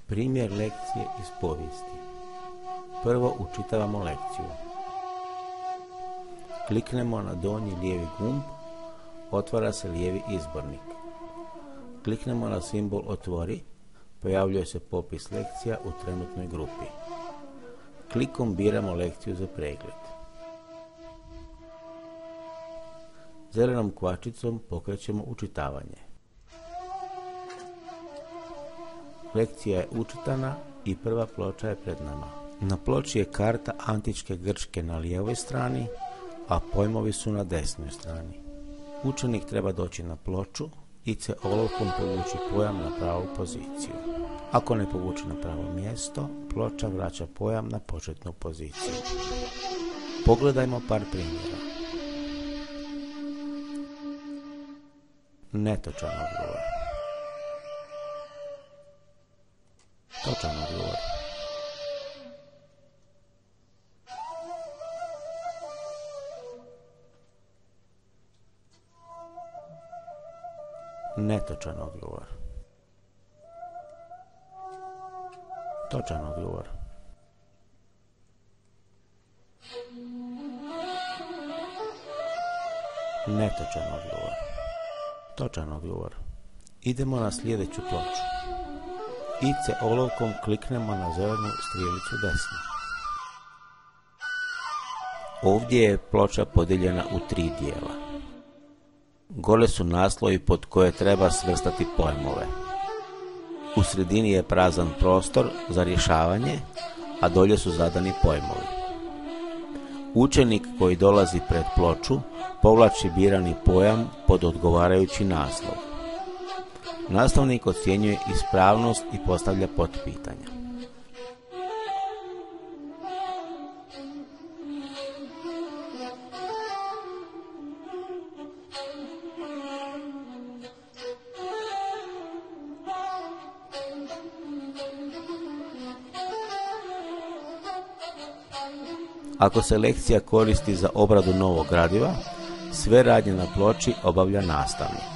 Primjer lekcije iz povijesti. Prvo učitavamo lekciju. Kliknemo na donji lijevi gumb, otvara se lijevi izbornik. Kliknemo na simbol otvori, pojavljuje se popis lekcija u trenutnoj grupi. Klikom biramo lekciju za pregled. Zelenom kvačicom pokrećemo učitavanje. Lekcija je učitana i prva ploča je pred nama. Na ploči je karta antičke Grčke na lijevoj strani, a pojmovi su na desnoj strani. Učenik treba doći na ploču i olovkom povući pojam na pravu poziciju. Ako ne povuče na pravo mjesto, ploča vraća pojam na početnu poziciju. Pogledajmo par primjera. Netočan odgovor. Točan odgovor. Netočan odgovor. Točan odgovor. Netočan odgovor. Točan odgovor. Idemo na sljedeću ploču. IC olovkom kliknemo na zelenu strijelicu desno. Ovdje je ploča podijeljena u 3 dijela. Gore su naslovi pod koje treba svrstati pojmove. U sredini je prazan prostor za rješavanje, a dolje su zadani pojmovi. Učenik koji dolazi pred ploču povlači birani pojam pod odgovarajući naslov. Nastavnik ocjenjuje ispravnost i postavlja potpitanja. Ako se lekcija koristi za obradu novog gradiva, sve radnje na ploči obavlja nastavnik.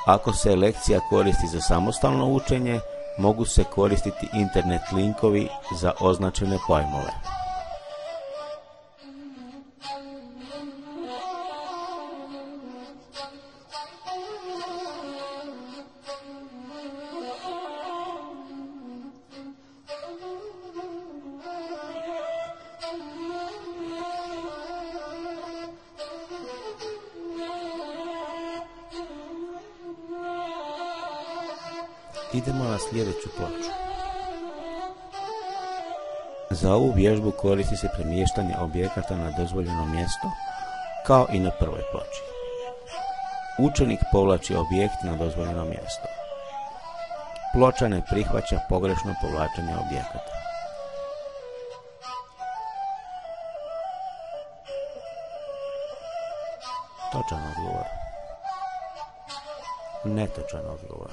Ako se lekcija koristi za samostalno učenje, mogu se koristiti internet linkovi za označene pojmove. Idemo na sljedeću ploču. Za ovu vježbu koristi se premještanje objekata na dozvoljeno mjesto, kao i na prvoj ploči. Učenik povlači objekt na dozvoljeno mjesto. Ploča ne prihvaća pogrešno povlačenje objekata. Točan odgovor. Netočan odgovor.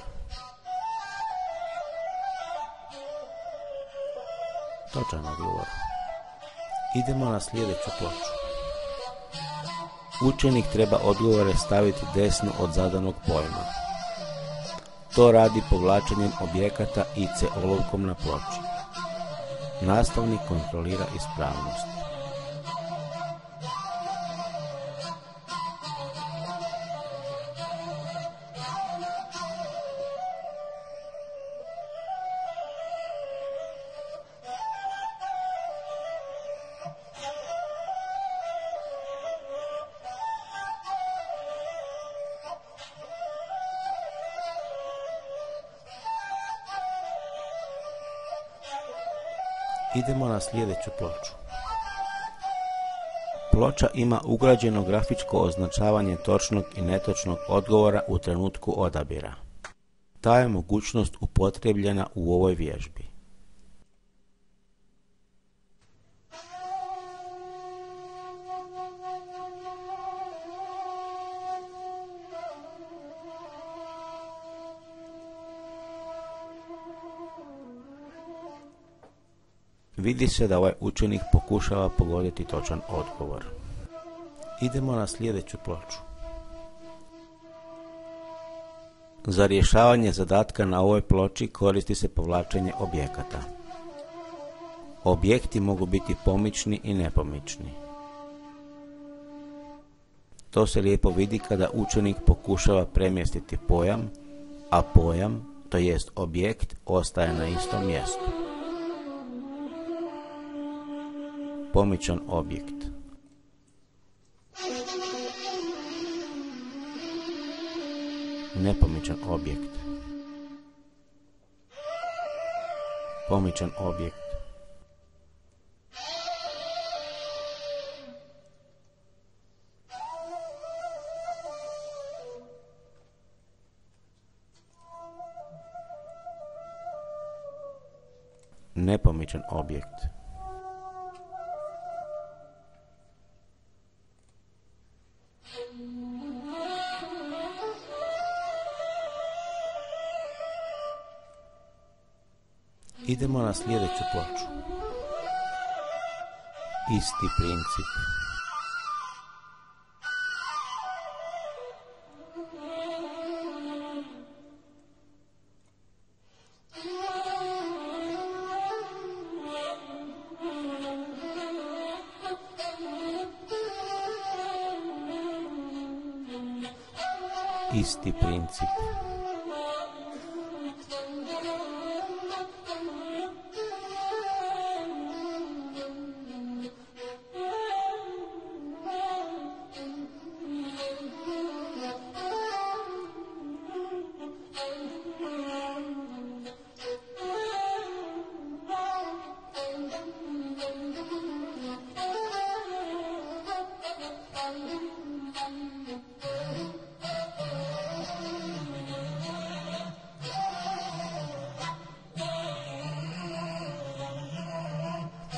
Točan odgovor. Idemo na sljedeću ploču. Učenik treba odgovore staviti desno od zadanog pojma. To radi povlačenjem objekata IC olovkom na ploči. Nastavnik kontrolira ispravnost. Idemo na sljedeću ploču. Ploča ima ugrađeno grafičko označavanje točnog i netočnog odgovora u trenutku odabira. Ta je mogućnost upotrijebljena u ovoj vježbi. Vidi se da ovaj učenik pokušava pogoditi točan odgovor. Idemo na sljedeću ploču. Za rješavanje zadatka na ovoj ploči koristi se povlačenje objekata. Objekti mogu biti pomični i nepomični. To se lijepo vidi kada učenik pokušava premjestiti pojam, a pojam, to jest objekt, ostaje na istom mjestu. Pomičan objekt. Nepomičan objekt. Pomičan objekt. Nepomičan objekt. Idemo na sljedeću ploču. Isti princip. Isti princip.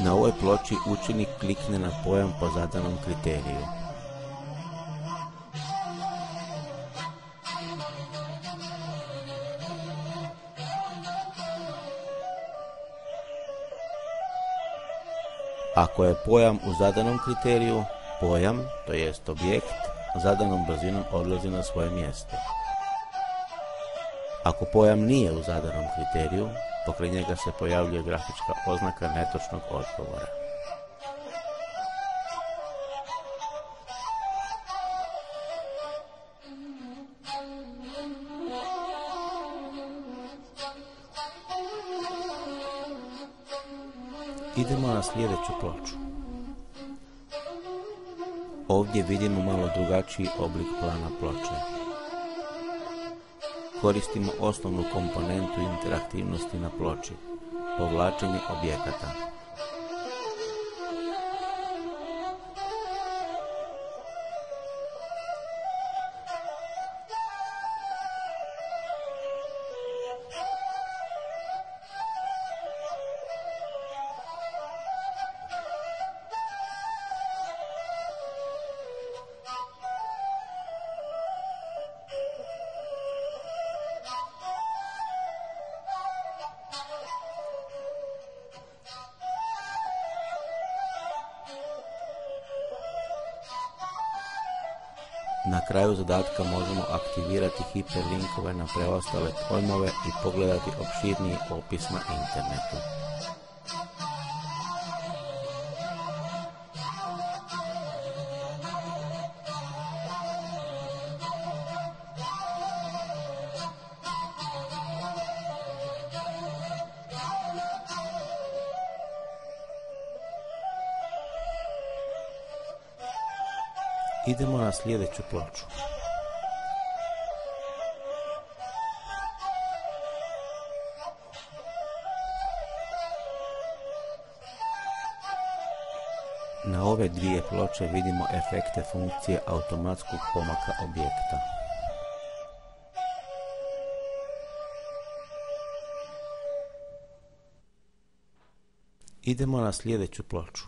Na ovoj ploči učenik klikne na pojam po zadanom kriteriju. Ako je pojam u zadanom kriteriju, pojam, to jest objekt, zadanom brzinom odlazi na svoje mjesto. Ako pojam nije u zadanom kriteriju, pokraj njega se pojavljuje grafička oznaka netočnog odgovora. Idemo na sljedeću ploču. Ovdje vidimo malo drugačiji oblik plana ploče. Koristimo osnovnu komponentu interaktivnosti na ploči, povlačenje objekata. Na kraju zadatka možemo aktivirati hiperlinkove na preostale pojmove i pogledati opširniji opis na internetu. Idemo na sljedeću ploču. Na ove dvije ploče vidimo efekte funkcije automatskog pomaka objekta. Idemo na sljedeću ploču.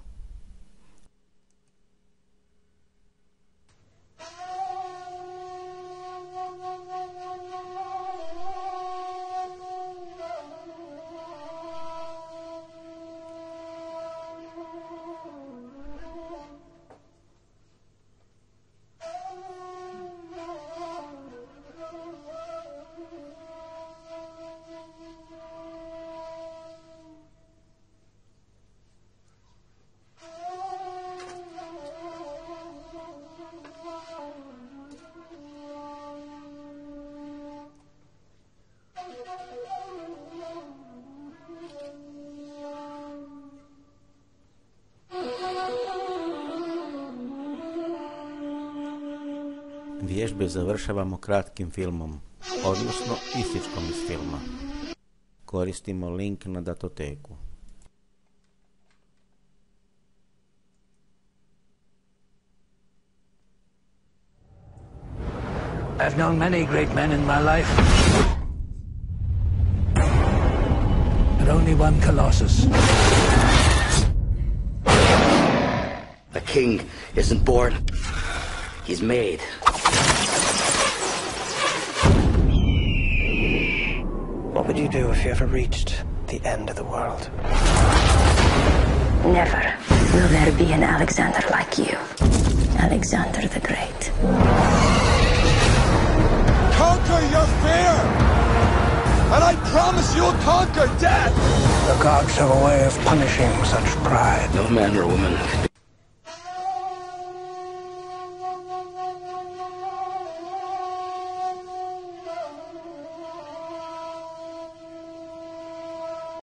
Vježbe završavamo kratkim filmom, odnosno ističkom iz filma. Koristimo link na datoteku. I've known many great men in my life, but only one Colossus. A king isn't born, he's made. What would you do if you ever reached the end of the world? Never will there be an Alexander like you. Alexander the Great. Conquer your fear! And I promise you'll conquer death! The gods have a way of punishing such pride. No man or woman can